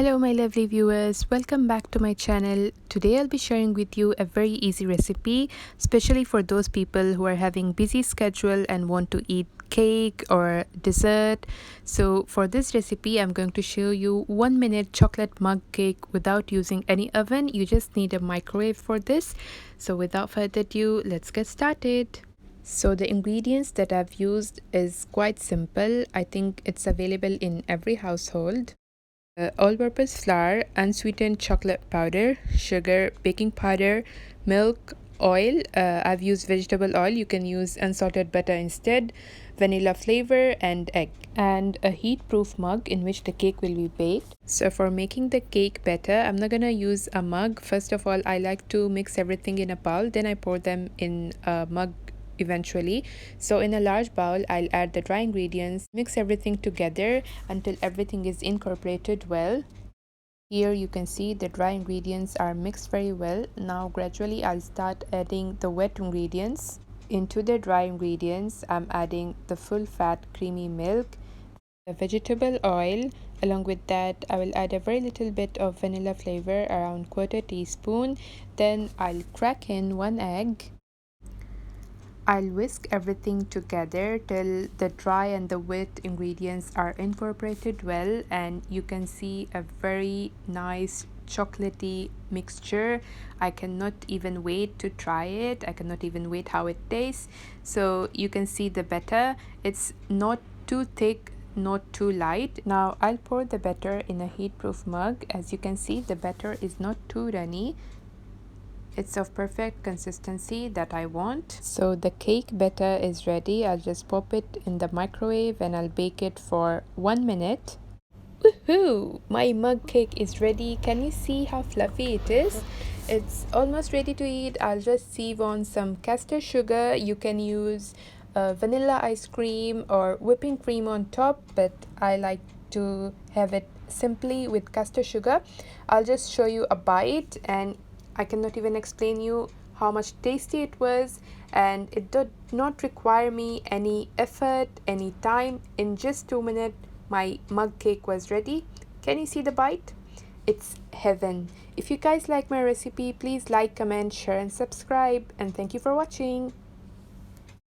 Hello my lovely viewers, welcome back to my channel. Today I'll be sharing with you a very easy recipe, especially for those people who are having busy schedule and want to eat cake or dessert. So for this recipe I'm going to show you 1-minute chocolate mug cake without using any oven. You just need a microwave for this. So without further ado, let's get started. So the ingredients that I've used is quite simple. I think it's available in every household. All-purpose flour, unsweetened chocolate powder, sugar, baking powder, milk, oil. I've used vegetable oil. You can use unsalted butter instead, vanilla flavor, and egg. And a heat-proof mug in which the cake will be baked. So for making the cake better, I'm not gonna use a mug. First of all, I like to mix everything in a bowl. Then I pour them in a mug eventually. So in a large bowl, I'll add the dry ingredients, mix everything together until everything is incorporated well. Here you can see the dry ingredients are mixed very well. Now gradually I'll start adding the wet ingredients. Into the dry ingredients, I'm adding the full fat creamy milk, the vegetable oil. Along with that, I will add a very little bit of vanilla flavor, around 1/4 teaspoon. Then I'll crack in 1 egg. I'll whisk everything together till the dry and the wet ingredients are incorporated well, and you can see a very nice chocolatey mixture. I cannot even wait to try it. I cannot even wait how it tastes. So you can see the batter. It's not too thick, not too light. Now I'll pour the batter in a heat-proof mug. As you can see, the batter is not too runny. It's of perfect consistency that I want. So the cake batter is ready. I'll just pop it in the microwave and I'll bake it for 1 minute. Woohoo! My mug cake is ready. Can you see how fluffy it is? It's almost ready to eat. I'll just sieve on some castor sugar. You can use vanilla ice cream or whipping cream on top, but I like to have it simply with castor sugar. I'll just show you a bite, and I cannot even explain you how much tasty it was, and it did not require me any effort, any time. In just 2 minutes my mug cake was ready. Can you see the bite? It's heaven. If you guys like my recipe, please like, comment, share and subscribe, and thank you for watching.